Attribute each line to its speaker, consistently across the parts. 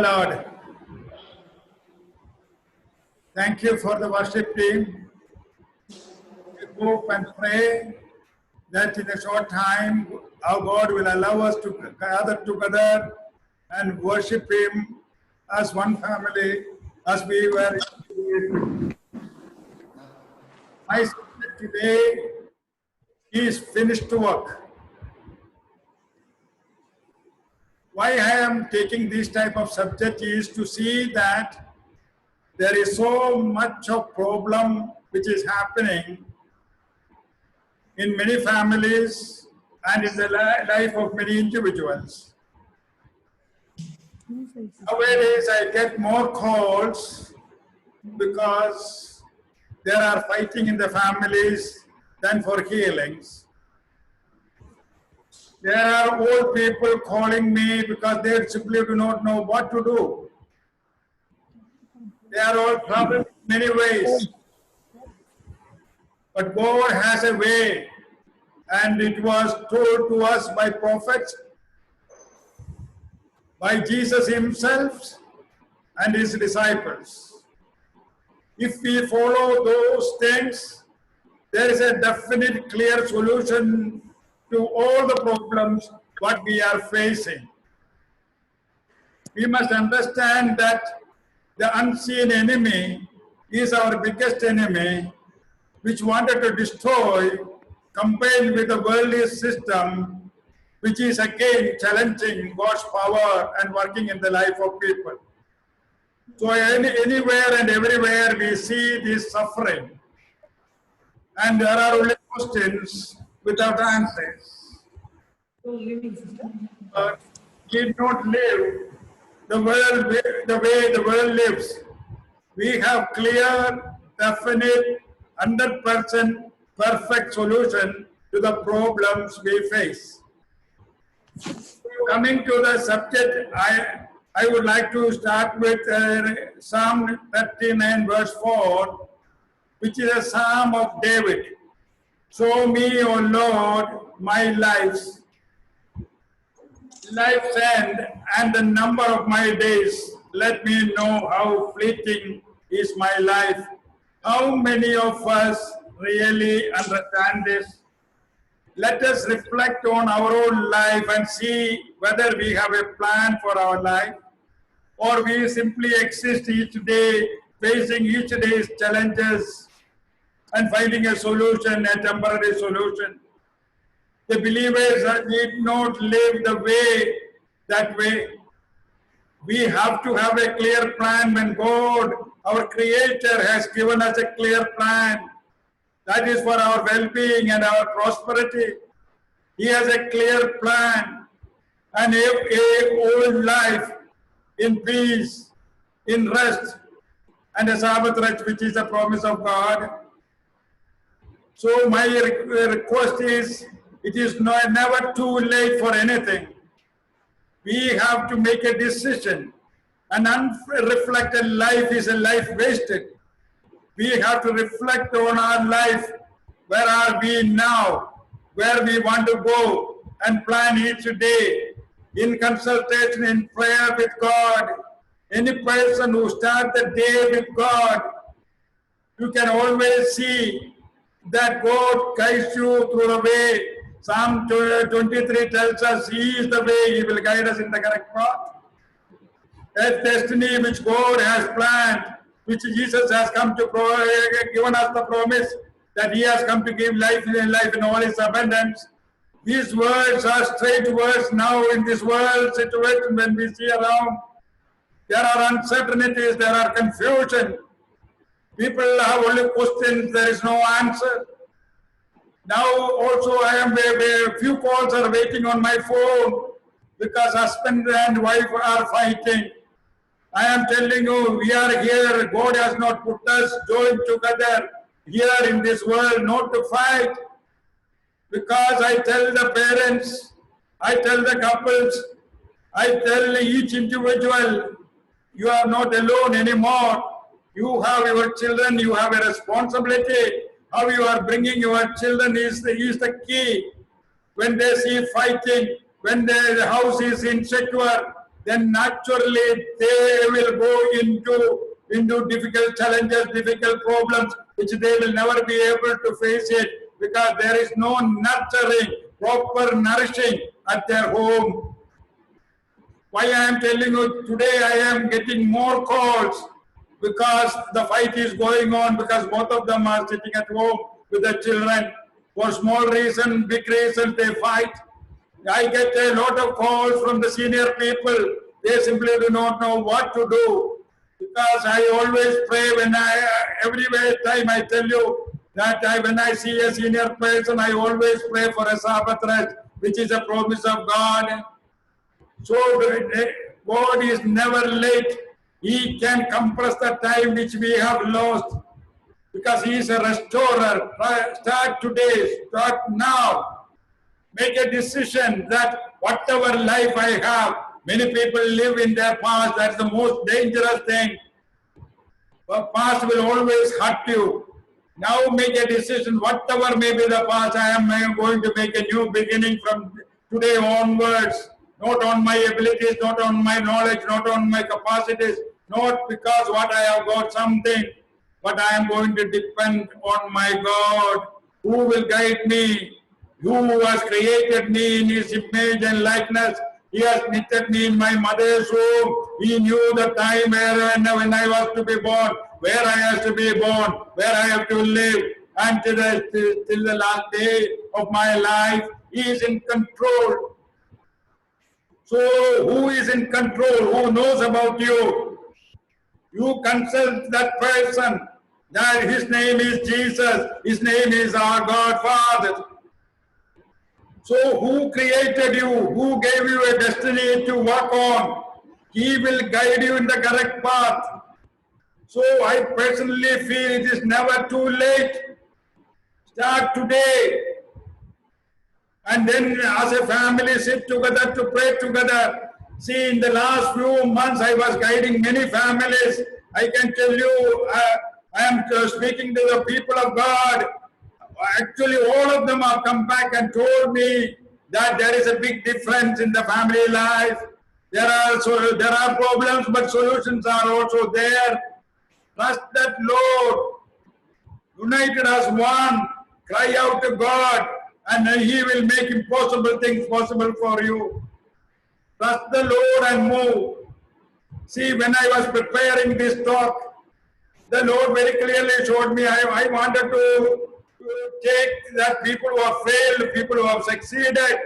Speaker 1: Lord. Thank you for the worship team. We hope and pray that in a short time our God will allow us to gather together and worship Him as one family, as we were. My subject today is finished work. Why I am taking this type of subject is to see that there is so much of problem which is happening in many families and in the life of many individuals. Nowadays I get more calls because there are fighting in the families than for healings. There are old people calling me because they simply do not know what to do. They are all troubled in many ways. But God has a way, and it was told to us by prophets, by Jesus Himself and His disciples. If we follow those things, there is a definite, clear solution to all the problems what we are facing. We must understand that the unseen enemy is our biggest enemy, which wanted to destroy, combined with the worldly system, which is again challenging God's power and working in the life of people. So anywhere and everywhere we see this suffering, and there are only questions without answers. But we did not live the way the world lives. We have clear, definite, 100% perfect solution to the problems we face. Coming to the subject, I would like to start with Psalm 39 verse 4, which is a psalm of David. Show me, O Lord, my life's end and the number of my days. Let me know how fleeting is my life. How many of us really understand this? Let us reflect on our own life and see whether we have a plan for our life, or we simply exist each day, facing each day's challenges and finding a solution, a temporary solution. The believers need not live that way. We have to have a clear plan when God, our Creator, has given us a clear plan. That is for our well-being and our prosperity. He has a clear plan and a whole life in peace, in rest, and a Sabbath rest, which is a promise of God. So my request is, it is never too late for anything. We have to make a decision. An unreflected life is a life wasted. We have to reflect on our life. Where are we now? Where we want to go, and plan each day in consultation, in prayer with God. Any person who starts the day with God, you can always see that God guides you through the way. Psalm 23 tells us He is the way, He will guide us in the correct path. That destiny which God has planned, which Jesus has come to given us the promise that He has come to give life in all its abundance. These words are straight words now in this world situation when we see around. There are uncertainties, there are confusion. People have only questions, there is no answer. Now also a few calls are waiting on my phone because husband and wife are fighting. I am telling you, we are here. God has not put us joined together here in this world not to fight. Because I tell the parents, I tell the couples, I tell each individual, you are not alone anymore. You have your children, you have a responsibility. How you are bringing your children is the key. When they see fighting, when the house is insecure, then naturally they will go into difficult challenges, difficult problems, which they will never be able to face it because there is no nurturing, proper nourishing at their home. Why I am telling you today, I am getting more calls because the fight is going on, because both of them are sitting at home with the children. For small reason, big reason, they fight. I get a lot of calls from the senior people. They simply do not know what to do. Because I always pray every time I tell you that when I see a senior person, I always pray for a Sabbath rest, which is a promise of God. So God is never late. He can compress the time which we have lost because He is a restorer. Start today, start now. Make a decision that whatever life I have, many people live in their past. That's the most dangerous thing. The past will always hurt you. Now make a decision, whatever may be the past, I am going to make a new beginning from today onwards. Not on my abilities, not on my knowledge, not on my capacities, not because what I have got something, but I am going to depend on my God who will guide me, who has created me in His image and likeness. He has knitted me in my mother's womb. He knew the time when I was to be born, where I have to be born, where I have to live, until the last day of my life. He is in control. So who is in control? Who knows about you? You consult that person. That his name is Jesus. His name is our God Father. So who created you? Who gave you a destiny to walk on? He will guide you in the correct path. So I personally feel it is never too late. Start today. And then as a family sit together to pray together. See, in the last few months I was guiding many families. I can tell you, I am speaking to the people of God. Actually, all of them have come back and told me that there is a big difference in the family life. There are problems, but solutions are also there. Trust that Lord, united as one, cry out to God, and He will make impossible things possible for you. Trust the Lord and move. See, when I was preparing this talk, the Lord very clearly showed me I wanted to take that people who have failed, people who have succeeded.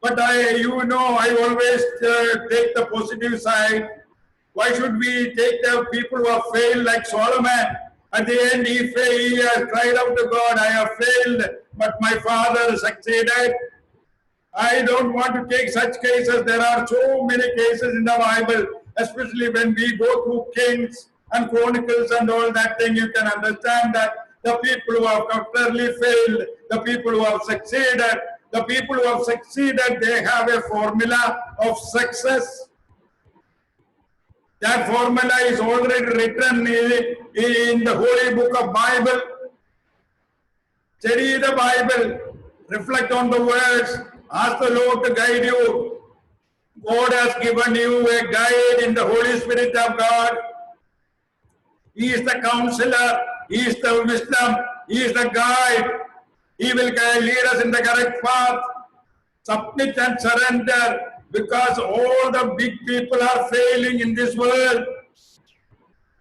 Speaker 1: But I always take the positive side. Why should we take the people who have failed like Solomon? At the end, he has cried out to God, I have failed, but my father succeeded. I don't want to take such cases. There are so many cases in the Bible, especially when we go through Kings and Chronicles and all that thing, you can understand that the people who have utterly failed, the people who have succeeded, they have a formula of success. That formula is already written in the Holy Book of Bible. Study the Bible, reflect on the words, ask the Lord to guide you. God has given you a guide in the Holy Spirit of God. He is the counselor, He is the wisdom, He is the guide. He will lead us in the correct path. Submit and surrender, because all the big people are failing in this world.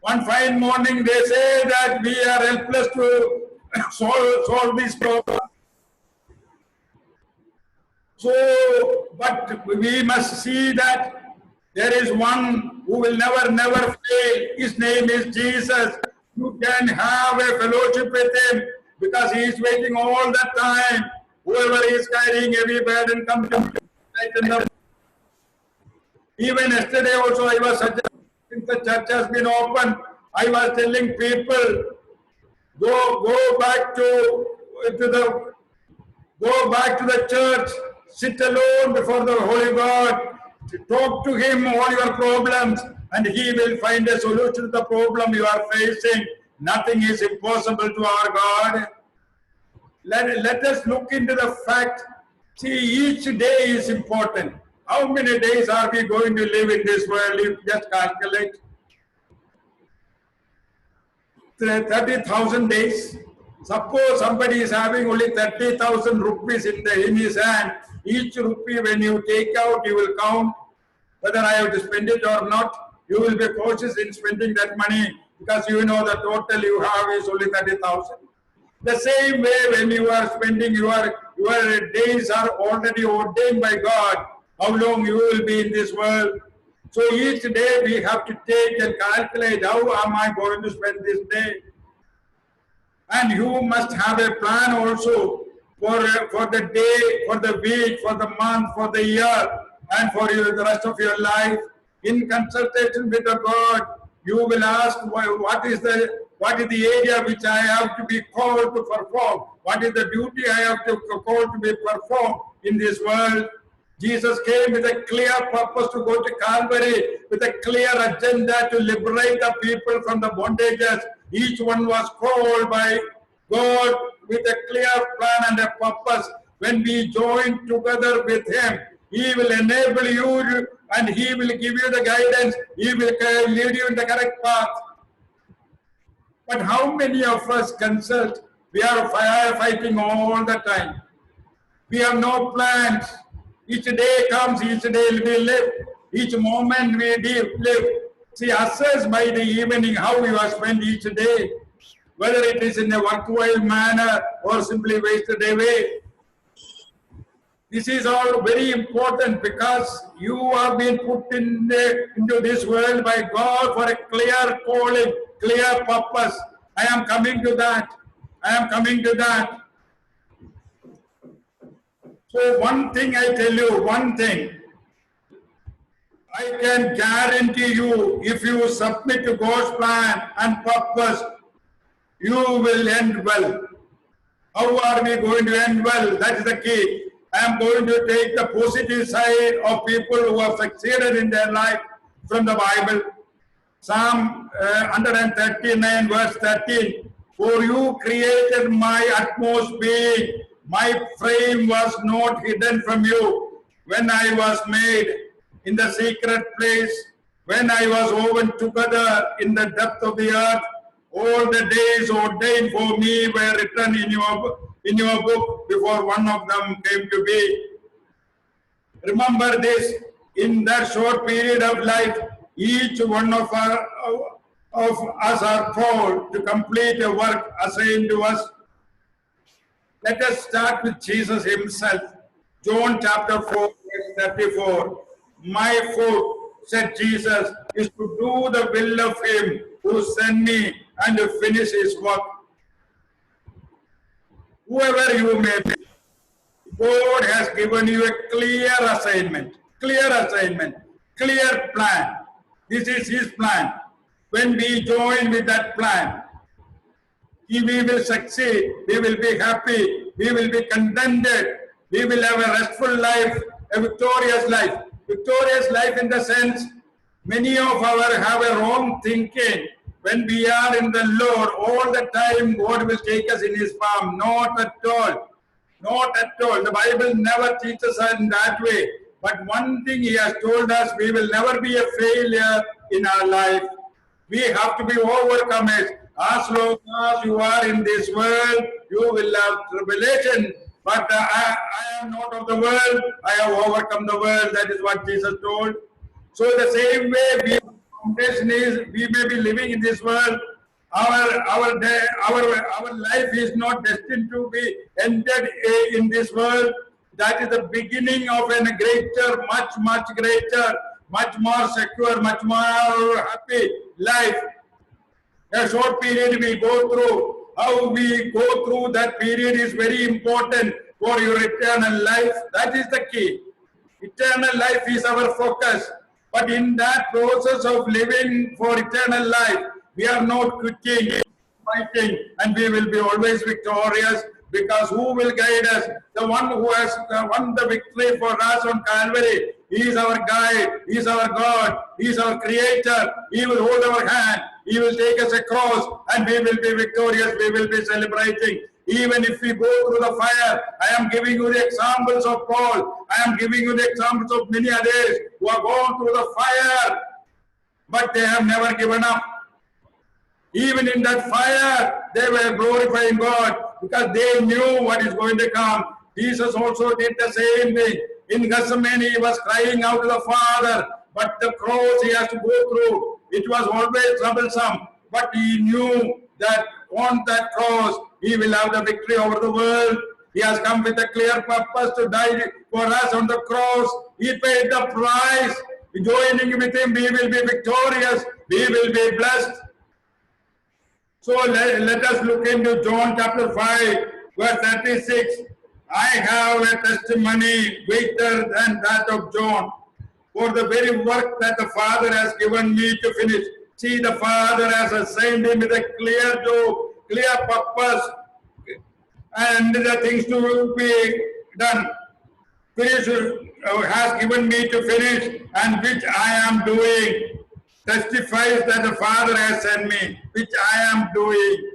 Speaker 1: One fine morning they say that we are helpless to solve this problem. So, but we must see that there is one who will never fail. His name is Jesus. You can have a fellowship with Him because He is waiting all the time. Whoever is carrying heavy burden, come to me. Even yesterday also I was suggesting, since the church has been open, I was telling people, go back to the church, sit alone before the Holy God, talk to Him all your problems, and He will find a solution to the problem you are facing. Nothing is impossible to our God. Let us look into the fact, see, each day is important. How many days are we going to live in this world? You just calculate. 30,000 days. Suppose somebody is having only 30,000 rupees in his hand. Each rupee, when you take out, you will count whether I have to spend it or not. You will be cautious in spending that money because you know the total you have is only 30,000. The same way, when you are spending your days are already ordained by God, how long you will be in this world. So each day we have to take and calculate, how am I going to spend this day? And you must have a plan also for the day, for the week, for the month, for the year, and for the rest of your life. In consultation with the God, you will ask, what is the area which I have to be called to perform? What is the duty I have to call to be performed in this world? Jesus came with a clear purpose to go to Calvary, with a clear agenda to liberate the people from the bondages. Each one was called by God with a clear plan and a purpose. When we join together with Him, He will enable you and He will give you the guidance. He will lead you in the correct path. But how many of us consult? We are firefighting all the time. We have no plans. Each day comes, each day we live. Each moment we live. See, assess by the evening how you have spent each day. Whether it is in a worthwhile manner or simply wasted away. This is all very important because you have been put into this world by God for a clear calling, clear purpose. I am coming to that. I am coming to that. So one thing I tell you, one thing, I can guarantee you, if you submit to God's plan and purpose, you will end well. How are we going to end well? That is the key. I am going to take the positive side of people who have succeeded in their life from the Bible. Psalm 139 verse 13. For you created my utmost being. My frame was not hidden from you when I was made in the secret place, when I was woven together in the depth of the earth. All the days ordained for me were written in your book before one of them came to be. Remember this, in that short period of life, each one of us are called to complete a work assigned to us. Let us start with Jesus Himself. John chapter 4, verse 34. My food, said Jesus, is to do the will of Him who sent me and to finish His work. Whoever you may be, God has given you a clear assignment, clear plan. This is His plan. When we join with that plan, we will succeed, we will be happy, we will be contented, we will have a restful life, a victorious life. Victorious life in the sense, many of our have a wrong thinking. When we are in the Lord, all the time God will take us in His palm. Not at all. Not at all. The Bible never teaches us in that way. But one thing He has told us, we will never be a failure in our life. We have to be overcomers. As long as you are in this world, you will have tribulation. But I am not of the world. I have overcome the world. That is what Jesus told. So the same way, foundation is we may be living in this world. Our life is not destined to be ended in this world. That is the beginning of a greater, much greater, much more secure, much more happy life. A short period we go through. How we go through that period is very important for your eternal life. That is the key. Eternal life is our focus. But in that process of living for eternal life, we are not quitting, fighting, and we will be always victorious, because who will guide us? The one who has won the victory for us on Calvary. He is our guide. He is our God. He is our creator. He will hold our hand. He will take us across, and we will be victorious. We will be celebrating. Even if we go through the fire, I am giving you the examples of Paul. I am giving you the examples of many others who have gone through the fire, but they have never given up. Even in that fire, they were glorifying God because they knew what is going to come. Jesus also did the same thing. In Gethsemane, he was crying out to the Father, but the cross he has to go through, it was always troublesome. But he knew that on that cross, he will have the victory over the world. He has come with a clear purpose to die for us on the cross. He paid the price. Joining with him, we will be victorious. We will be blessed. So let us look into John chapter 5, verse 36. I have a testimony greater than that of John, for the very work that the Father has given me to finish. See, the Father has assigned him with a clear job, clear purpose, and the things to be done. Finish has given me to finish, and which I am doing. Testifies that the Father has sent me, which I am doing.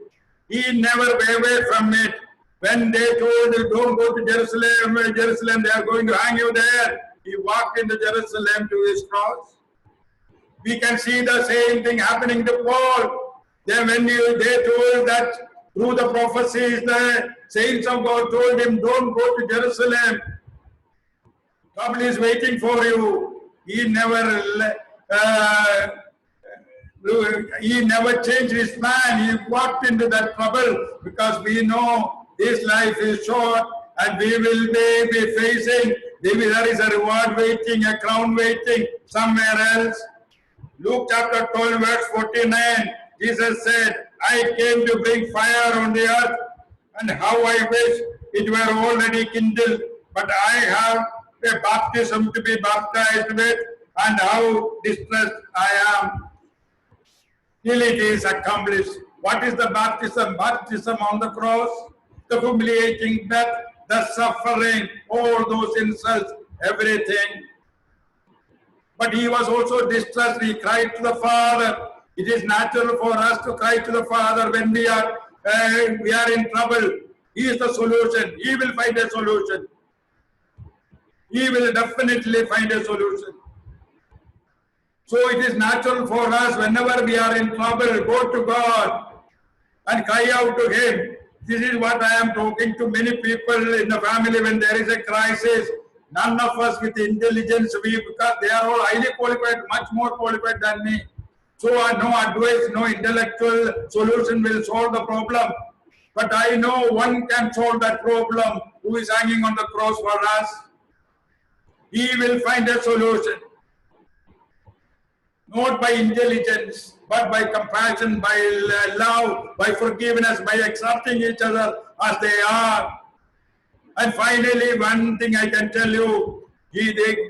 Speaker 1: He never wavered from it. When they told him, don't go to Jerusalem, Jerusalem, they are going to hang you there, he walked into Jerusalem to his cross. We can see the same thing happening to Paul. Then when they told that through the prophecies, the saints of God told him, don't go to Jerusalem. Trouble is waiting for you. He never changed his plan. He walked into that trouble because we know this life is short and we will be facing, there is a reward waiting, a crown waiting somewhere else. Luke chapter 12 verse 49, Jesus said, I came to bring fire on the earth, and how I wish it were already kindled, but I have a baptism to be baptized with, and how distressed I am till it is accomplished. What is the baptism? Baptism on the cross, the humiliating death, the suffering, all those insults, everything. But he was also distressed. He cried to the Father. It is natural for us to cry to the Father when we are in trouble. He is the solution. He will find a solution. He will definitely find a solution. So it is natural for us whenever we are in trouble, go to God and cry out to Him. This is what I am talking to many people in the family when there is a crisis. None of us with intelligence, because they are all highly qualified, much more qualified than me. So no advice, no intellectual solution will solve the problem. But I know one can solve that problem, who is hanging on the cross for us. He will find a solution. Not by intelligence, but by compassion, by love, by forgiveness, by accepting each other as they are. And finally, one thing I can tell you,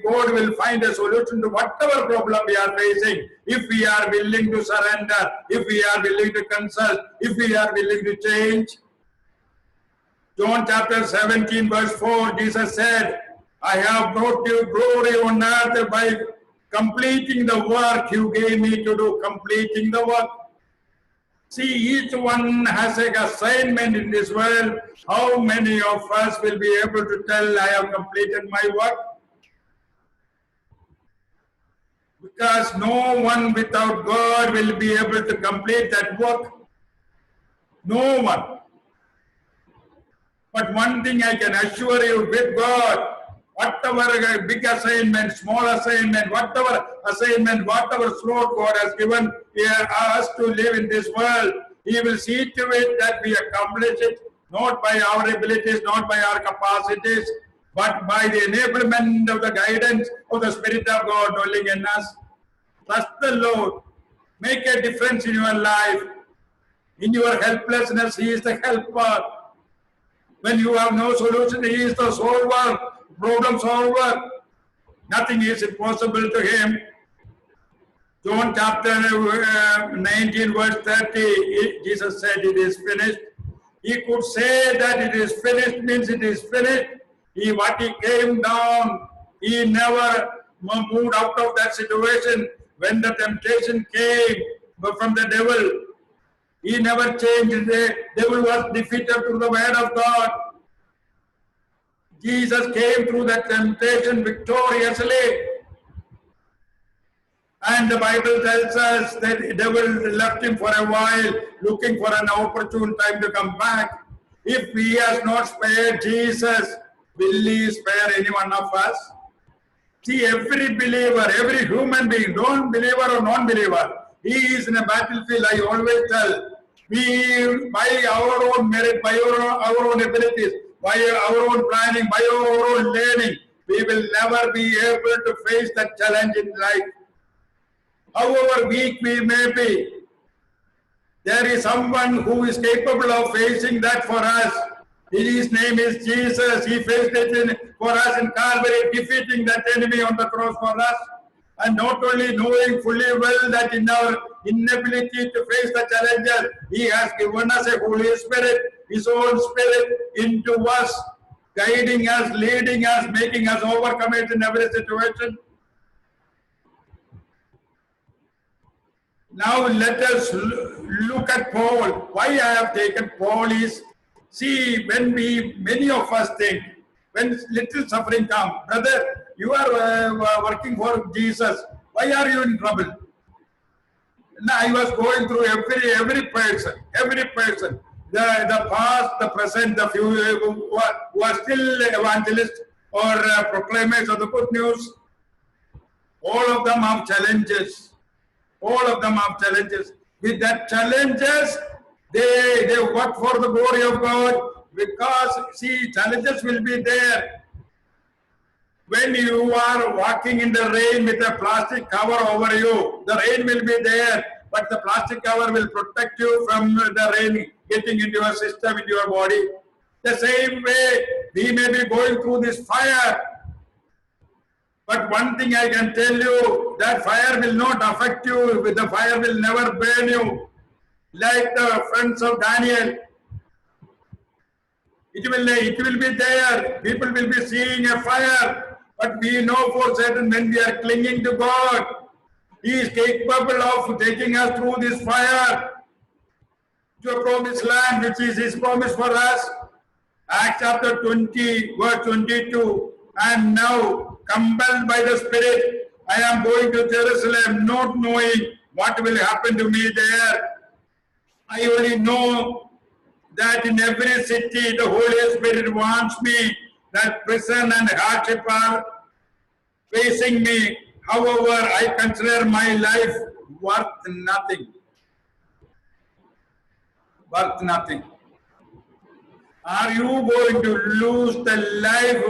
Speaker 1: God will find a solution to whatever problem we are facing, if we are willing to surrender, if we are willing to consult, if we are willing to change. John chapter 17 verse 4, Jesus said, I have brought you glory on earth by completing the work you gave me to do, completing the work. See, each one has an assignment in this world. How many of us will be able to tell, I have completed my work? Because no one without God will be able to complete that work. No one. But one thing I can assure you, with God, whatever big assignment, small assignment, whatever assignment, whatever slot God has given us to live in this world, He will see to it that we accomplish it, not by our abilities, not by our capacities, but by the enablement of the guidance of the Spirit of God dwelling in us. Trust the Lord. Make a difference in your life. In your helplessness, He is the helper. When you have no solution, He is the solver, problem solver. Nothing is impossible to Him. John chapter 19 verse 30, Jesus said, it is finished. He could say that it is finished means it is finished. He came down, He never moved out of that situation. When the temptation came from the devil, He never changed. The devil was defeated through the word of God. Jesus came through that temptation victoriously. And the Bible tells us that the devil left him for a while, looking for an opportune time to come back. If he has not spared Jesus, will he spare any one of us? See, every believer, every human being, don't believer or non-believer, he is in a battlefield. I always tell, we, by our own merit, by our own abilities, by our own planning, by our own learning, we will never be able to face that challenge in life. However weak we may be, there is someone who is capable of facing that for us. His name is Jesus. He faced it for us in Calvary, defeating that enemy on the cross for us. And not only knowing fully well that in our inability to face the challenges, He has given us a Holy Spirit, His own Spirit into us, guiding us, leading us, making us overcome it in every situation. Now let us look at Paul. Why I have taken Paul is, see, when many of us think, when little suffering comes, brother, you are working for Jesus, why are you in trouble? Now I was going through every person, the past, the present, the future, who are still evangelists or proclaimers of the good news. All of them have challenges. All of them have challenges. With that challenges, they work for the glory of God, because, see, challenges will be there. When you are walking in the rain with a plastic cover over you, the rain will be there, but the plastic cover will protect you from the rain getting into your system, into your body. The same way, we may be going through this fire, but one thing I can tell you, that fire will not affect you. The fire will never burn you. Like the friends of Daniel, it will be there. People will be seeing a fire. But we know for certain, when we are clinging to God, He is capable of taking us through this fire to a promised land, which is His promise for us. Acts chapter 20, verse 22. And now, compelled by the Spirit, I am going to Jerusalem, not knowing what will happen to me there. I only know that in every city the Holy Spirit wants me, that prison and hardship are facing me. However, I consider my life worth nothing. Worth nothing. Are you going to lose the life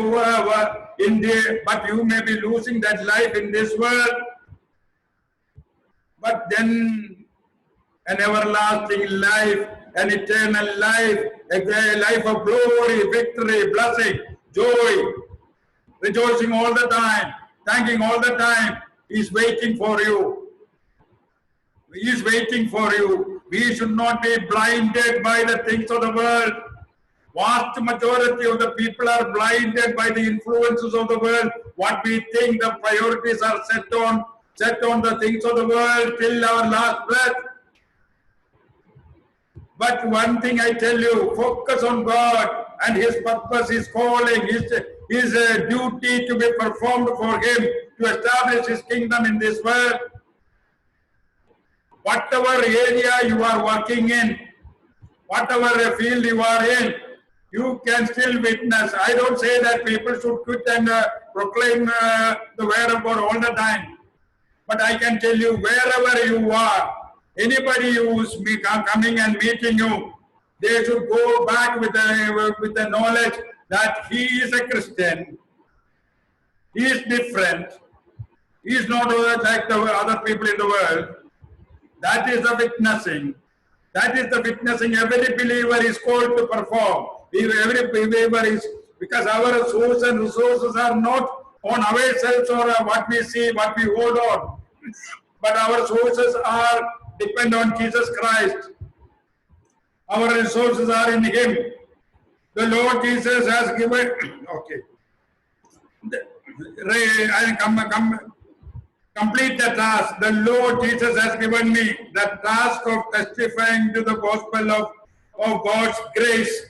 Speaker 1: but you may be losing that life in this world, but then an everlasting life, an eternal life, a life of glory, victory, blessing, joy, rejoicing all the time, thanking all the time, is waiting for you. He is waiting for you. We should not be blinded by the things of the world. Vast majority of the people are blinded by the influences of the world. What we think the priorities are set on the things of the world till our last breath. But one thing I tell you, focus on God and His purpose, His calling, His duty to be performed for Him, to establish His kingdom in this world. Whatever area you are working in, whatever field you are in, you can still witness. I don't say that people should quit and proclaim the word of God all the time. But I can tell you, wherever you are, anybody who is coming and meeting you, they should go back with the knowledge that he is a Christian. He is different. He is not like the other people in the world. That is the witnessing. That is the witnessing every believer is called to perform. Every believer is, because our source and resources are not on ourselves or what we see, what we hold on. But our sources are depend on Jesus Christ. Our resources are in Him. The Lord Jesus has given, okay. complete the task. The Lord Jesus has given me the task of testifying to the gospel of God's grace.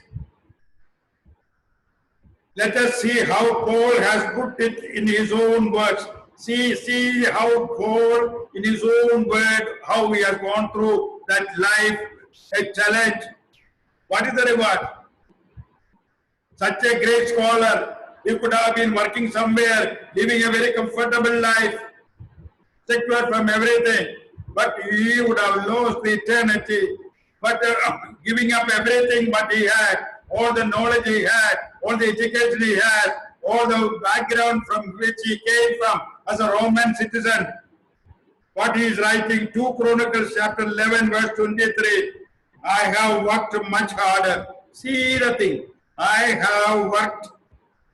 Speaker 1: Let us see how Paul has put it in his own words. See how Paul, in his own word, how he has gone through that life, a challenge. What is the reward? Such a great scholar, he could have been working somewhere, living a very comfortable life, secure from everything, but he would have lost the eternity. But giving up everything what he had, all the knowledge he had, all the education he had, all the background from which he came from as a Roman citizen. What he is writing, 2 Chronicles chapter 11 verse 23, I have worked much harder. See the thing, I have worked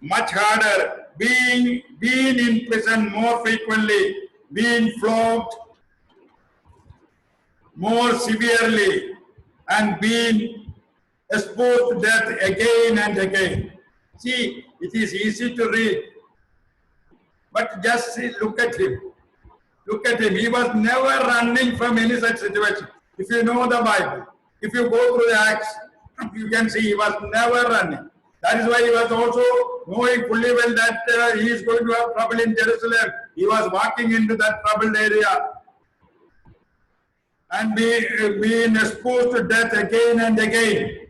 Speaker 1: much harder, being in prison more frequently, being flogged more severely, and being exposed to death again and again. See, it is easy to read, but just see, look at him. Look at him. He was never running from any such situation. If you know the Bible, if you go through the Acts, you can see he was never running. That is why he was also knowing fully well that he is going to have trouble in Jerusalem. He was walking into that troubled area and being exposed to death again and again.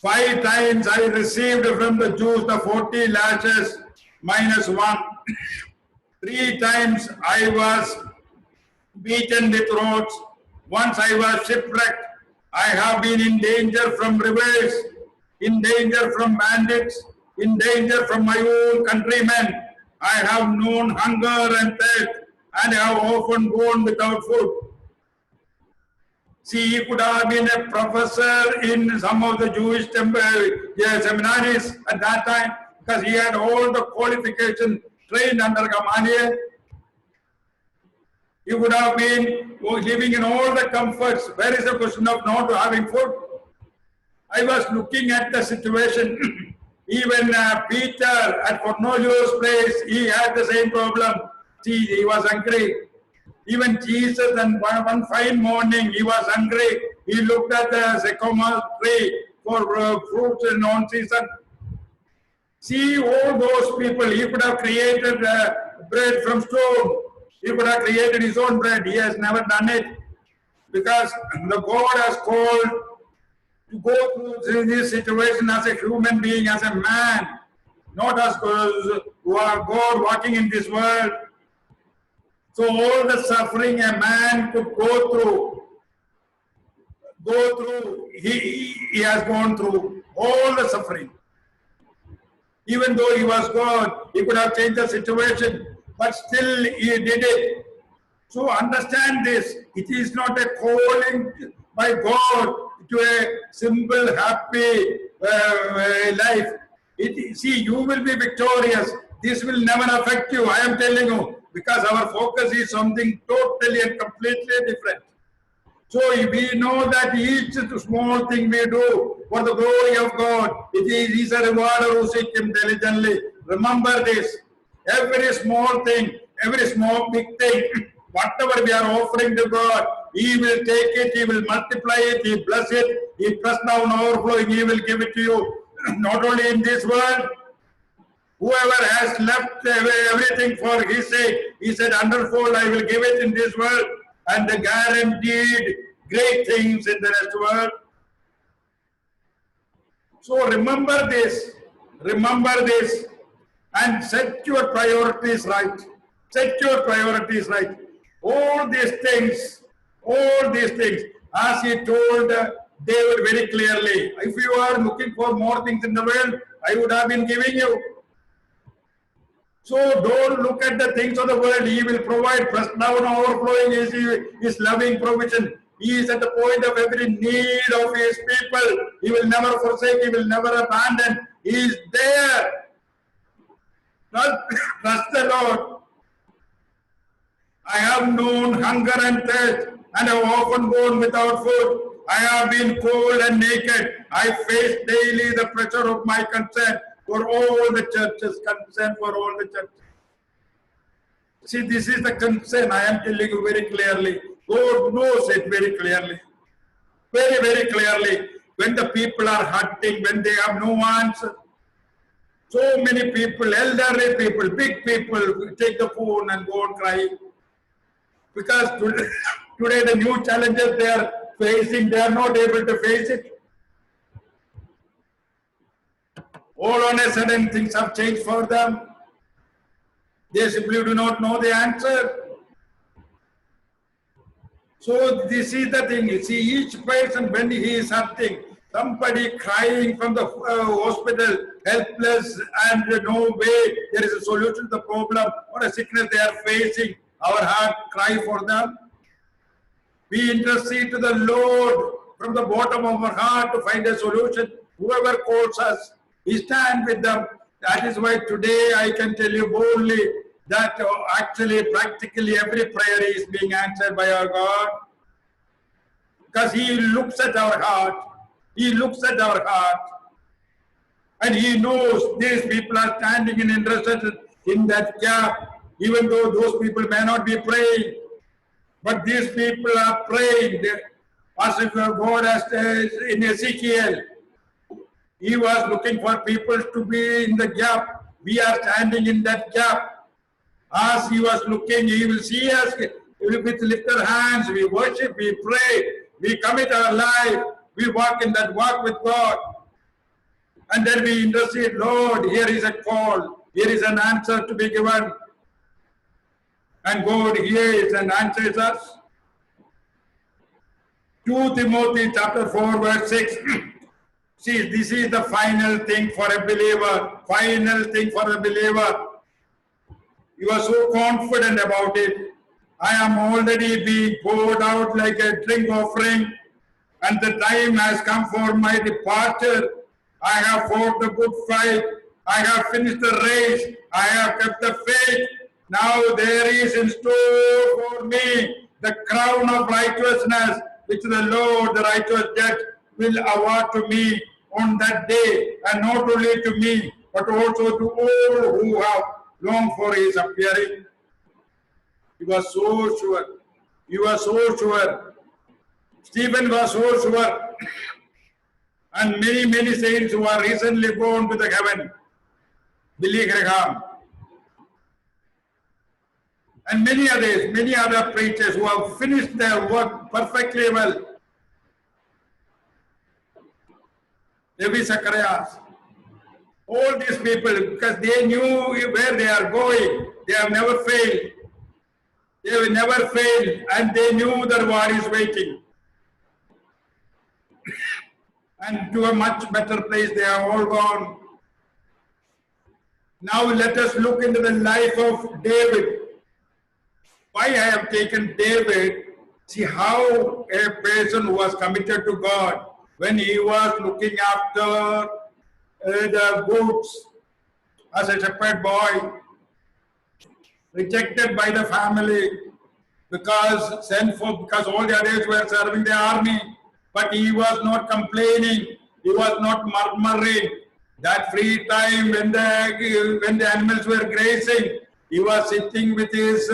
Speaker 1: 5 times I received from the Jews the 40 lashes minus 1. 3 times I was beaten with rods. Once I was shipwrecked. I have been in danger from rivers, in danger from bandits, in danger from my own countrymen. I have known hunger and thirst, and have often gone without food. See, he could have been a professor in some of the Jewish seminaries at that time, because he had all the qualifications, trained under Gamaliel. He would have been living in all the comforts. Where is the question of not having food? I was looking at the situation. Even Peter at Cornelius' place, he had the same problem. See, he was hungry. Even Jesus, and one fine morning, he was hungry. He looked at the sycamore tree for fruits in non-season. See, all those people, he could have created bread from stone. He could have created his own bread. He has never done it. Because the God has called to go through this situation as a human being, as a man, not as God walking in this world. So all the suffering a man could go through, he has gone through all the suffering. Even though he was God, he could have changed the situation, but still he did it. So understand this, it is not a calling by God to a simple, happy life. See, you will be victorious. This will never affect you, I am telling you. Because our focus is something totally and completely different. So we know that each small thing we do for the glory of God, is a rewarder who seek Him diligently. Remember this, every small thing, every small big thing, whatever we are offering to God, He will take it, He will multiply it, He bless it, He press down overflowing, He will give it to you. Not only in this world, whoever has left everything for His sake, He said, hundredfold I will give it in this world, and guaranteed great things in the next world. So remember this, and set your priorities right. Set your priorities right. All these things, as He told David very clearly, if you are looking for more things in the world, I would have been giving you. So don't look at the things of the world. He will provide, pressed down, overflowing His loving provision. He is at the point of every need of His people. He will never forsake, He will never abandon. He is there. Trust the Lord. I have known hunger and thirst, and have often gone without food. I have been cold and naked. I face daily the pressure of my concern for all the churches, concern for all the churches. See, this is the concern. I am telling you very clearly. God knows it very clearly. Very, very clearly. When the people are hurting, when they have no answer. So many people, elderly people, big people, take the phone and go and cry. Because today the new challenges they are facing, they are not able to face it. All on a sudden things have changed for them. They simply do not know the answer. So this is the thing. You see, each person when he is hurting, somebody crying from the hospital, helpless, and no way there is a solution to the problem or a sickness they are facing, our heart cry for them. We intercede to the Lord from the bottom of our heart to find a solution. Whoever calls us, we stand with them. That is why today I can tell you boldly that actually practically every prayer is being answered by our God. Because He looks at our heart. He looks at our heart. And He knows these people are standing in intercession in that gap. Even though those people may not be praying. But these people are praying. As if God has in Ezekiel. He was looking for people to be in the gap. We are standing in that gap. As He was looking, He will see us with lifted hands. We worship, we pray, we commit our life. We walk in that walk with God. And then we intercede, Lord, here is a call. Here is an answer to be given. And God hears and answers us. 2 Timothy chapter 4 verse 6. See, this is the final thing for a believer. Final thing for a believer. You are so confident about it. I am already being poured out like a drink offering, and the time has come for my departure. I have fought the good fight. I have finished the race. I have kept the faith. Now there is in store for me the crown of righteousness, which the Lord, the righteous judge, will award to me on that day, and not only to me, but also to all who have longed for His appearing. He was so sure. He was so sure. Stephen was so sure. And many, many saints who are recently gone to the heaven. Billy Graham. And many others, many other preachers who have finished their work perfectly well. Levi Zacharias. All these people, because they knew where they are going, they have never failed. They will never fail, and they knew the reward is waiting. And to a much better place they are all gone. Now let us look into the life of David. Why I have taken David, see how a person who was committed to God, when he was looking after the goats as a shepherd boy, rejected by the family because all the others were serving the army, but he was not complaining, he was not murmuring. That free time when the animals were grazing, he was sitting with his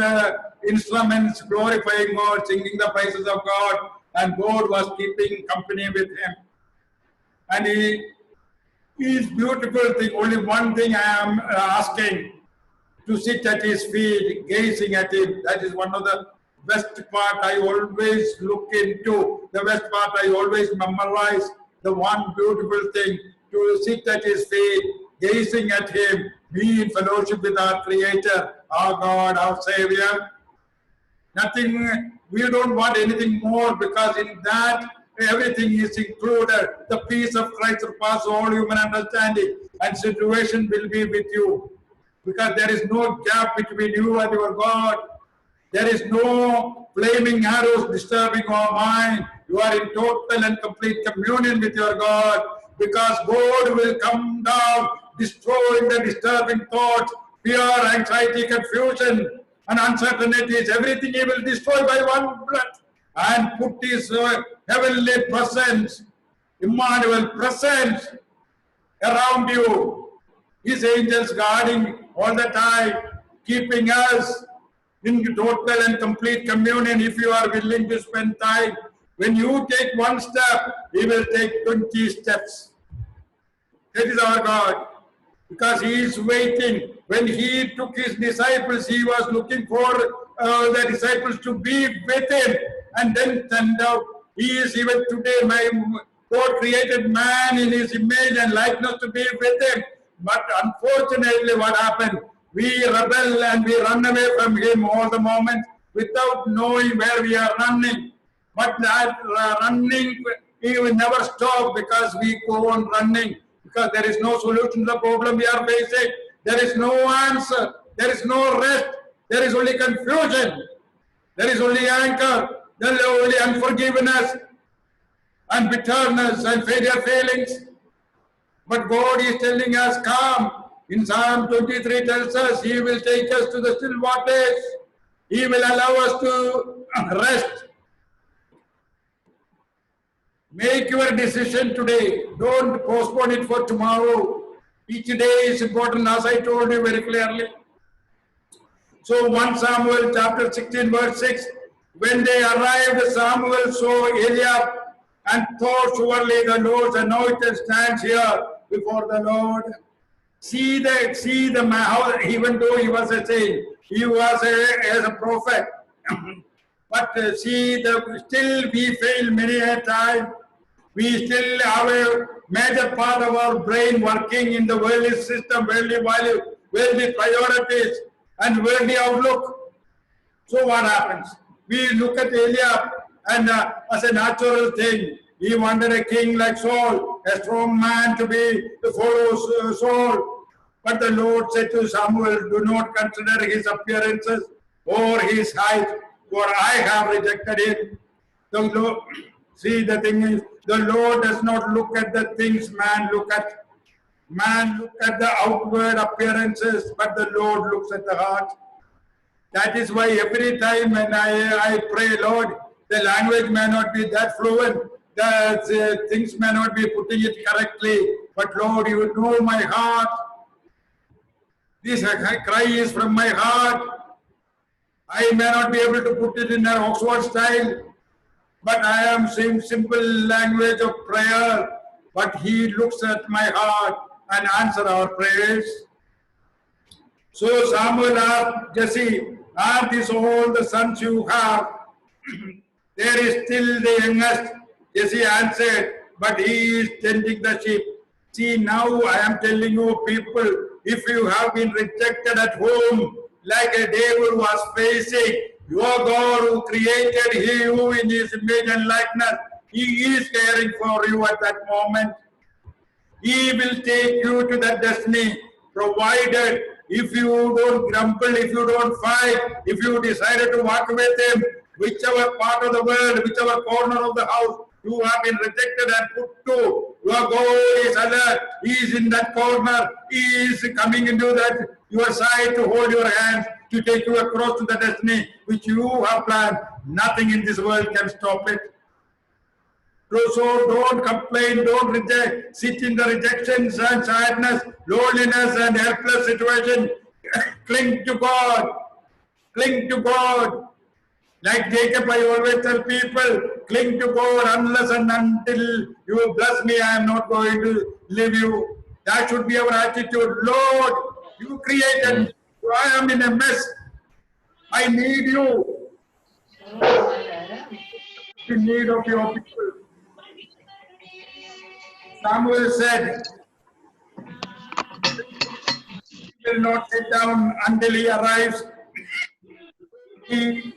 Speaker 1: instruments, glorifying God, singing the praises of God, and God was keeping company with him. And his beautiful thing, only one thing I am asking, to sit at his feet, gazing at him. That is one of the best part I always look into. The best part I always memorize. The one beautiful thing, to sit at his feet, gazing at him, be in fellowship with our Creator, our God, our Savior. Nothing, we don't want anything more, because in that everything is included. The peace of Christ surpasses all human understanding, and situation will be with you. Because there is no gap between you and your God. There is no flaming arrows disturbing your mind. You are in total and complete communion with your God. Because God will come down, destroying the disturbing thoughts, fear, anxiety, confusion, and uncertainties. Everything He will destroy by one breath. And put His heavenly presence, Emmanuel presence around you. His angels guarding all the time, keeping us in total and complete communion, if you are willing to spend time, when you take one step, He will take 20 steps. That is our God. Because He is waiting. When He took His disciples, He was looking for the disciples to be with Him and then send out. He is even today, my God created man in His image and likeness to be with Him. But unfortunately, what happened? We rebel and we run away from Him all the moment without knowing where we are running. But that running, He will never stop because we go on running. Because there is no solution to the problem we are facing. There is no answer. There is no rest. There is only confusion. There is only anger. There is only unforgiveness and bitterness and failure feelings. But God is telling us, come. In Psalm 23 tells us, He will take us to the still waters. He will allow us to rest. Make your decision today. Don't postpone it for tomorrow. Each day is important, as I told you very clearly. So 1 Samuel chapter 16 verse 6, when they arrived, Samuel saw Eliab and thought, surely the Lord's anointed stands here before the Lord. See the man, how, even though he was a saint, he was as a prophet. But still we fail many a time. We still have a major part of our brain working in the worldly system, worldly value, worldly priorities, and worldly outlook. So what happens? We look at Eliab and as a natural thing. He wanted a king like Saul, a strong man to follow Saul. But the Lord said to Samuel, do not consider his appearances or his height, for I have rejected him. See, the thing is, the Lord does not look at the things man look at. Man look at the outward appearances, but the Lord looks at the heart. That is why every time when I pray, Lord, the language may not be that fluent, the things may not be putting it correctly, but Lord, you know my heart. This cry is from my heart. I may not be able to put it in an Oxford style, but I am saying simple language of prayer. But He looks at my heart and answers our prayers. So Samuel asked Jesse, are these all the sons you have? There is still the youngest. Jesse answered, but he is tending the sheep. See, now I am telling you people, if you have been rejected at home, like a David was facing, your God who created you in His image and likeness, He is caring for you at that moment. He will take you to that destiny, provided if you don't grumble, if you don't fight, if you decided to walk with Him, whichever part of the world, whichever corner of the house you have been rejected and put to, your God is alert. He is in that corner. He is coming into that your side to hold your hands, to take you across to the destiny which you have planned. Nothing in this world can stop it. So don't complain, don't reject, sit in the rejections and sadness, loneliness and helpless situation. Cling to God. Cling to God. Like Jacob, I always tell people, cling to God unless and until you bless me, I am not going to leave you. That should be our attitude. Lord, you created me. I am in a mess. I need you. In need of your people. Samuel said, he will not sit down until he arrives. He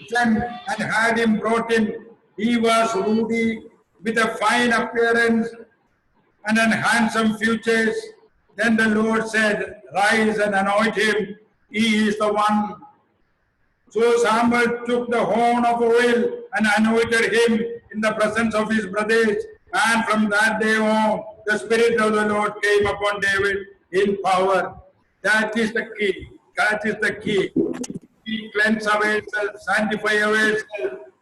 Speaker 1: sent and had him brought in. He was ruddy, with a fine appearance and an handsome features. Then the Lord said, rise and anoint him. He is the one. So Samuel took the horn of oil and anointed him in the presence of his brothers. And from that day on, the Spirit of the Lord came upon David in power. That is the key. That is the key. We cleanse ourselves, sanctify ourselves,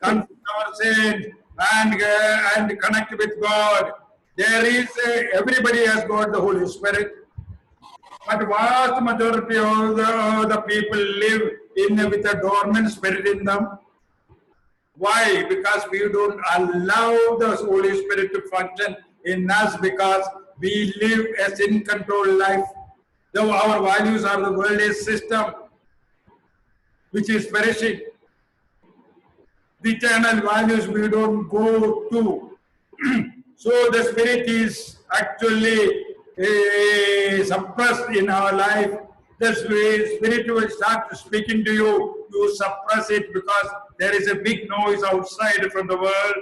Speaker 1: confess our sins, and connect with God. There is everybody has got the Holy Spirit. But vast majority of the people live with a dormant spirit in them. Why? Because we don't allow the Holy Spirit to function in us, because we live a sin-controlled life. Though our values are the worldly system, which is perishing. The eternal values we don't go to. So the Spirit is actually suppressed in our life. The Spirit will start speaking to you. You suppress it because there is a big noise outside from the world.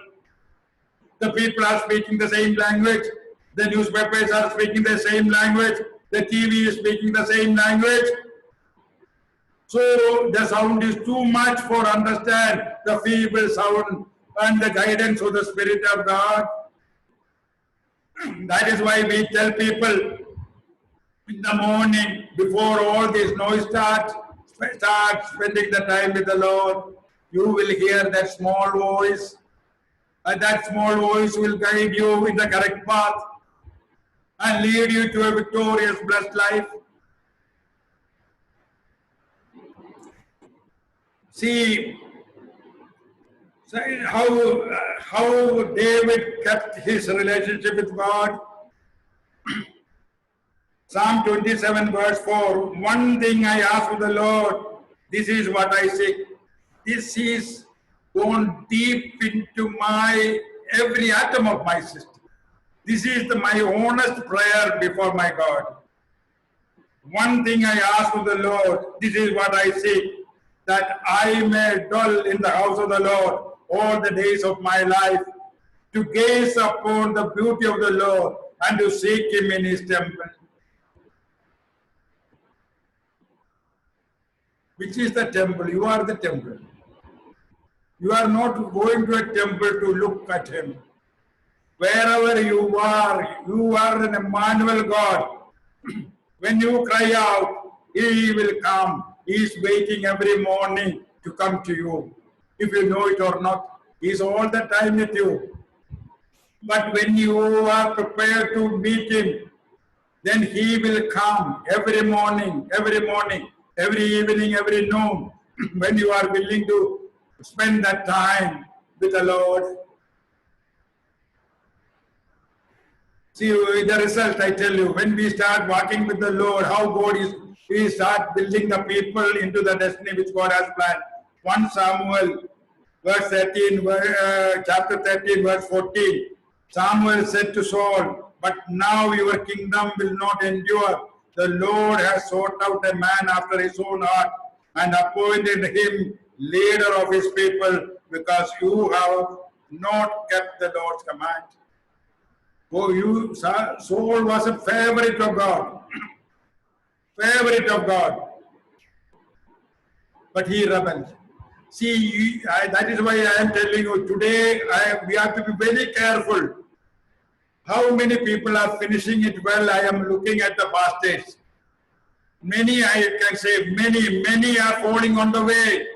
Speaker 1: The people are speaking the same language. The newspapers are speaking the same language. The TV is speaking the same language. So the sound is too much for understand the feeble sound and the guidance of the Spirit of God. That is why we tell people in the morning, before all this noise starts, start spending the time with the Lord. You will hear that small voice, and that small voice will guide you in the correct path and lead you to a victorious, blessed life. See how David kept his relationship with God. Psalm 27 verse 4, one thing I ask of the Lord, this is what I seek. This is gone deep into my every atom of my system. This is my honest prayer before my God. One thing I ask of the Lord, this is what I seek, that I may dwell in the house of the Lord all the days of my life, to gaze upon the beauty of the Lord and to seek Him in His temple. Which is the temple? You are the temple. You are not going to a temple to look at Him. Wherever you are an Emmanuel God. When you cry out, He will come. He is waiting every morning to come to you. If you know it or not, He is all the time with you. But when you are prepared to meet Him, then He will come every morning, every evening, every noon, when you are willing to spend that time with the Lord. See, the result, I tell you, when we start walking with the Lord, how God is, we start building the people into the destiny which God has planned. 1 Samuel verse 13, chapter 13, verse 14. Samuel said to Saul, but now your kingdom will not endure. The Lord has sought out a man after His own heart and appointed him leader of His people, because you have not kept the Lord's command. Oh, Saul was a favorite of God. Favorite of God. But he rebelled. See, that is why I am telling you today, we have to be very careful. How many people are finishing it well? I am looking at the pastors. Many, I can say, many are falling on the way.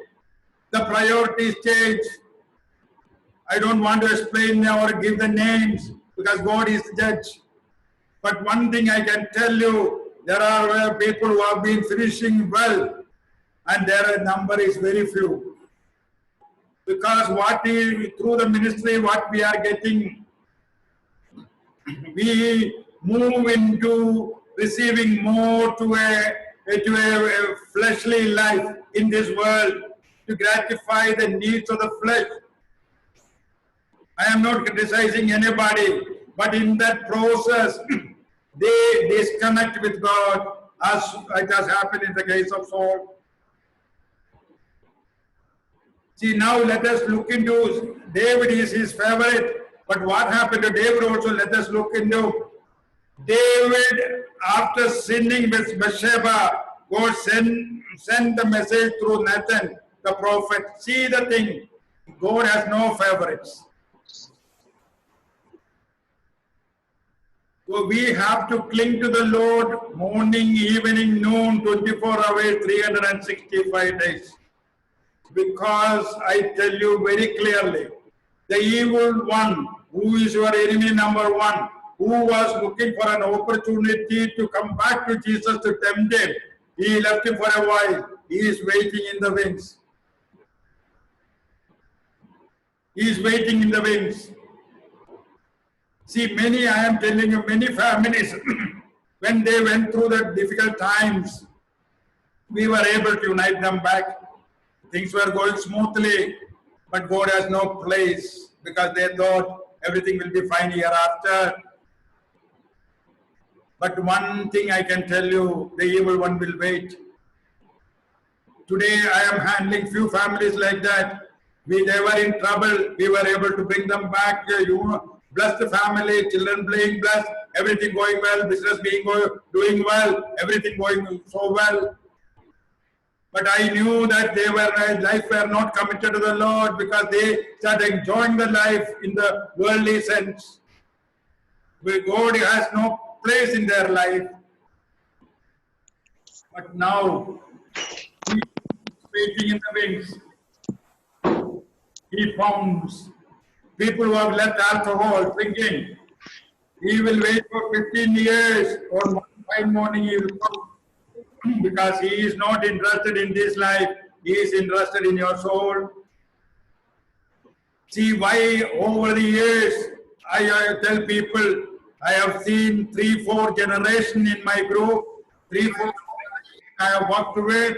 Speaker 1: The priorities change. I don't want to explain or give the names, because God is the judge. But one thing I can tell you, there are people who have been finishing well, and their number is very few. Because through the ministry, what we are getting, we move into receiving more to a fleshly life in this world, to gratify the needs of the flesh. I am not criticizing anybody, but in that process, they disconnect with God, as it has happened in the case of Saul. See, now let us look into, David is his favorite, but what happened to David also, let us look into. David, after sinning with Bathsheba, God sent the message through Nathan, the prophet. See the thing, God has no favorites. So we have to cling to the Lord morning, evening, noon, 24 hours, 365 days. Because I tell you very clearly, the evil one, who is your enemy number one, who was looking for an opportunity to come back to Jesus to tempt him, He left him for a while. He is waiting in the wings. He is waiting in the wings. See, I am telling you, many families, when they went through the difficult times, we were able to unite them back. Things were going smoothly, but God has no place because they thought everything will be fine hereafter. But one thing I can tell you, the evil one will wait. Today I am handling few families like that. They were in trouble. We were able to bring them back. Bless the family, children being blessed, everything going well, business doing well, everything going so well. But I knew that life were not committed to the Lord because they started enjoying the life in the worldly sense. Where God has no place in their life. But now, He is waiting in the wings. He founds people who have left alcohol, drinking. He will wait for 15 years, or one fine morning he will come, because he is not interested in this life. He is interested in your soul. See why over the years I tell people, I have seen 3-4 generations in my group, 3-4 I have worked with,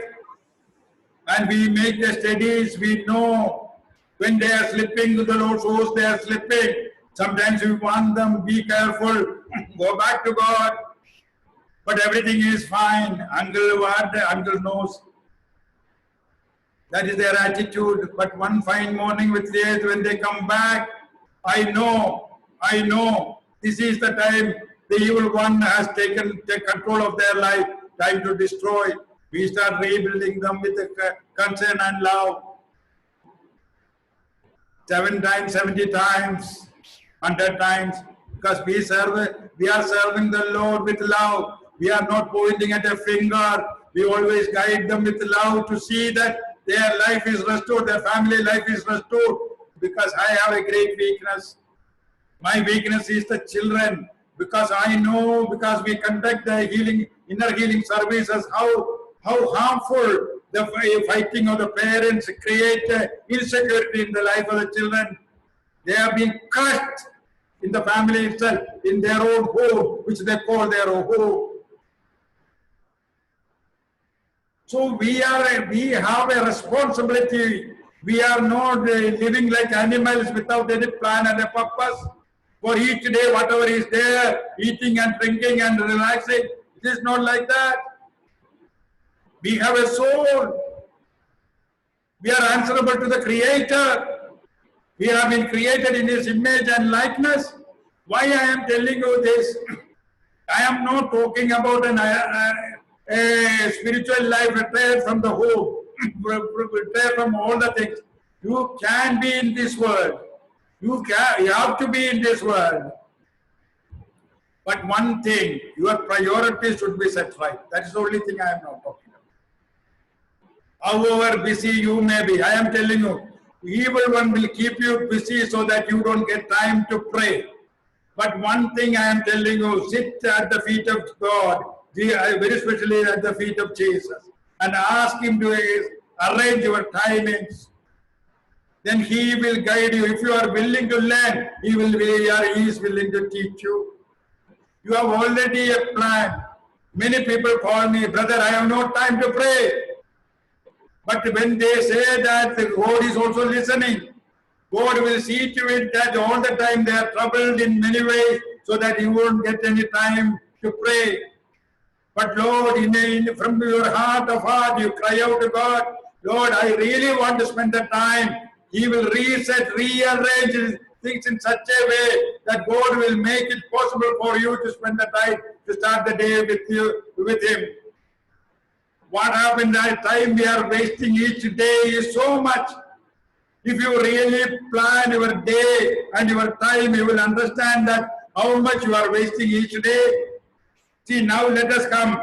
Speaker 1: and we make the studies. We know when they are slipping to the Lord's house, they are slipping. Sometimes we want them, be careful, go back to God. But everything is fine. Uncle knows. That is their attitude. But one fine morning with faith, when they come back, I know, this is the time the evil one has taken control of their life, time to destroy. We start rebuilding them with concern and love. 7 times, 70 times, 100 times, because we are serving the Lord with love. We are not pointing at a finger. We always guide them with love to see that their life is restored, their family life is restored, because I have a great weakness. My weakness is the children, because I know, because we conduct the inner healing services, how harmful the fighting of the parents create insecurity in the life of the children. They have been crushed in the family itself, in their own home, which they call their own home. So we have a responsibility. We are not living like animals without any plan and a purpose. For each day, whatever is there, eating and drinking and relaxing, it is not like that. We have a soul. We are answerable to the Creator. We have been created in His image and likeness. Why I am telling you this? I am not talking about a spiritual life retired from the home, retired from all the things. You can be in this world. You have to be in this world. But one thing, your priorities should be set right. That is the only thing I am not talking about. However busy you may be, I am telling you, evil one will keep you busy so that you don't get time to pray. But one thing I am telling you, sit at the feet of God, very especially at the feet of Jesus, and ask Him to arrange your timings. Then He will guide you. If you are willing to learn, He is willing to teach you. You have already a plan. Many people call me, brother, I have no time to pray. But when they say that, God is also listening. God will see to it that all the time they are troubled in many ways so that you won't get any time to pray. But Lord, from your heart of heart, you cry out to God, Lord, I really want to spend the time. He will reset, rearrange things in such a way that God will make it possible for you to spend the time to start the day with Him. What happened that time we are wasting each day is so much. If you really plan your day and your time, you will understand that how much you are wasting each day. See, now let us come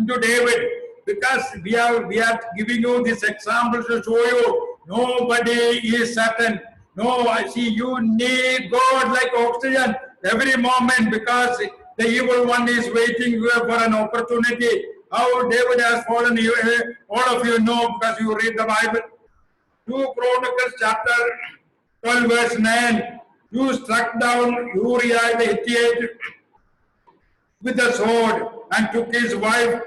Speaker 1: to David, because we are giving you this example to show you nobody is certain. No, I see you need God like oxygen every moment, because the evil one is waiting for an opportunity. how David has fallen. All of you know because you read the Bible. 2 Chronicles chapter 12 verse 9. You struck down Uriah the Hittite with the sword and took his wife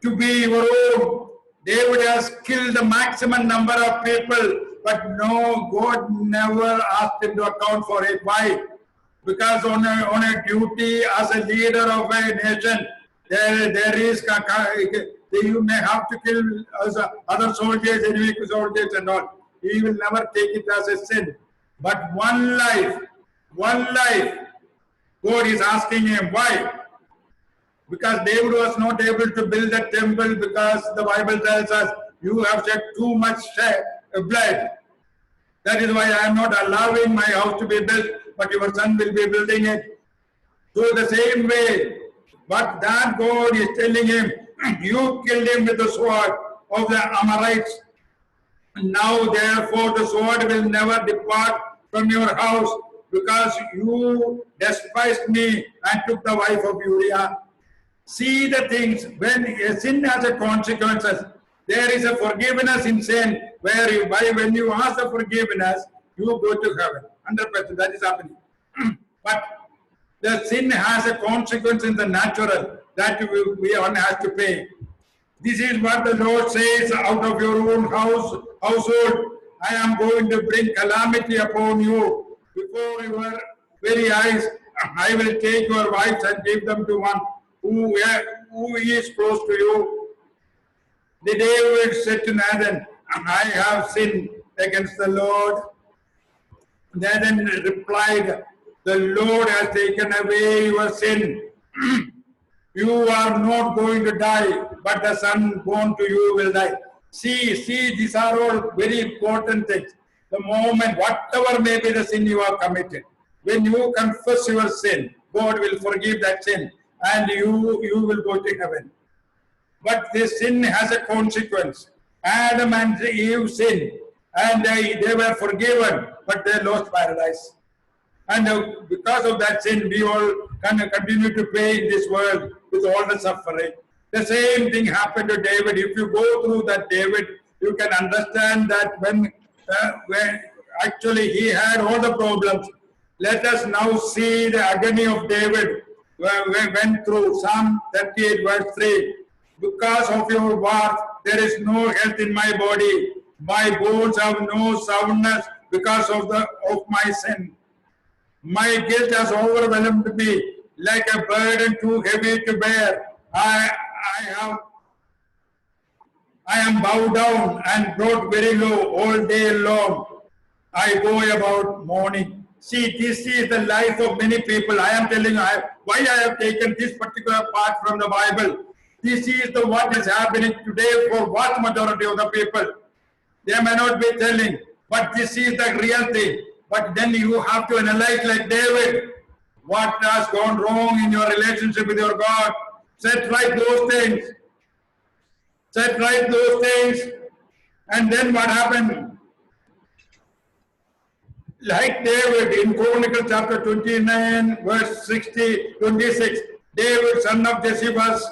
Speaker 1: to be your own. David has killed the maximum number of people, but no, God never asked him to account for it. Why? Because on a duty as a leader of a nation, there is you may have to kill other soldiers, enemy soldiers and all. He will never take it as a sin. But one life, God is asking him. Why? Because David was not able to build a temple because the Bible tells us you have shed too much blood. That is why I am not allowing my house to be built, but your son will be building it. So the same way, but that God is telling him, you killed him with the sword of the Amorites. Now therefore the sword will never depart from your house because you despised me and took the wife of Uriah. See the things, when a sin has a consequences, there is a forgiveness in sin where when you ask for forgiveness, you go to heaven. 100% that is happening. But the sin has a consequence in the natural that one has to pay. This is what the Lord says, out of your own household, I am going to bring calamity upon you. Before your very eyes, I will take your wives and give them to one who is close to you. The David said to Nathan, I have sinned against the Lord. Nathan replied, the Lord has taken away your sin. You are not going to die, but the son born to you will die. See, these are all very important things. The moment, whatever may be the sin you have committed, when you confess your sin, God will forgive that sin and you will go to heaven. But this sin has a consequence. Adam and Eve sinned and they were forgiven, but they lost paradise. And because of that sin, we all can continue to pay in this world with all the suffering. The same thing happened to David. If you go through that David, you can understand that when actually he had all the problems. Let us now see the agony of David when we went through Psalm 38 verse 3. Because of your wrath, there is no health in my body. My bones have no soundness because of my sin. My guilt has overwhelmed me like a burden too heavy to bear. I am bowed down and brought very low all day long. I go about mourning. See, this is the life of many people. I am telling you why I have taken this particular part from the Bible. This is what is happening today for vast majority of the people. They may not be telling, but this is the real thing. But then you have to analyze like David. What has gone wrong in your relationship with your God? Set right those things. Set right those things. And then what happened? Like David in Chronicles chapter 29, verse 26, David, son of Jesse, was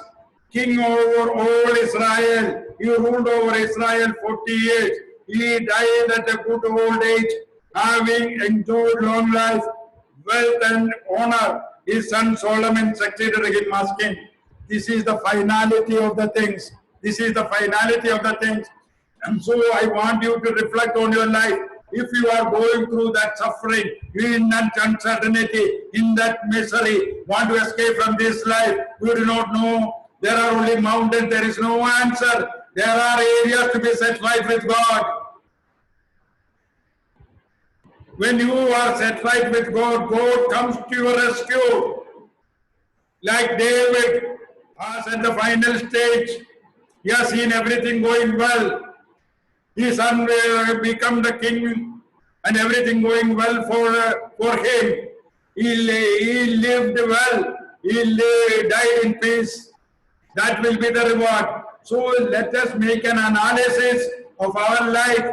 Speaker 1: king over all Israel. He ruled over Israel 40 years. He died at a good old age, having enjoyed long life, wealth and honor. His son Solomon succeeded him as king. This is the finality of the things. This is the finality of the things. And so I want you to reflect on your life. If you are going through that suffering, in that uncertainty, in that misery, want to escape from this life, you do not know. There are only mountains, there is no answer. There are areas to be set right with God. When you are set right with God, God comes to your rescue. Like David was at the final stage. He has seen everything going well. His son will become the king and everything going well for him. He lived well. He died in peace. That will be the reward. So let us make an analysis of our life.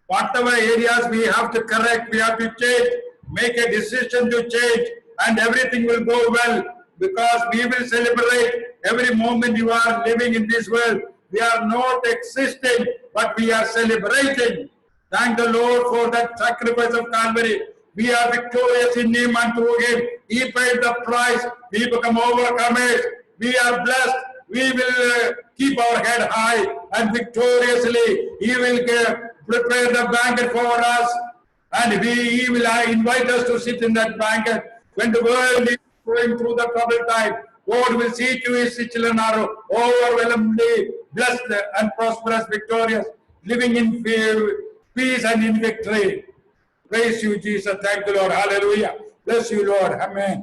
Speaker 1: Whatever areas we have to correct, we have to change, make a decision to change, and everything will go well. because we will celebrate every moment you are living in this world. We are not existing, but we are celebrating. Thank the Lord for that sacrifice of Calvary. We are victorious in Him and through Him. He paid the price. We become overcomers. We are blessed. We will keep our head high and victoriously. He will prepare the banquet for us, and He will invite us to sit in that banquet. When the world is going through the troubled time, God will see to His children are overwhelmingly blessed and prosperous, victorious, living in peace and in victory. Praise you, Jesus. Thank the Lord. Hallelujah. Bless you, Lord. Amen.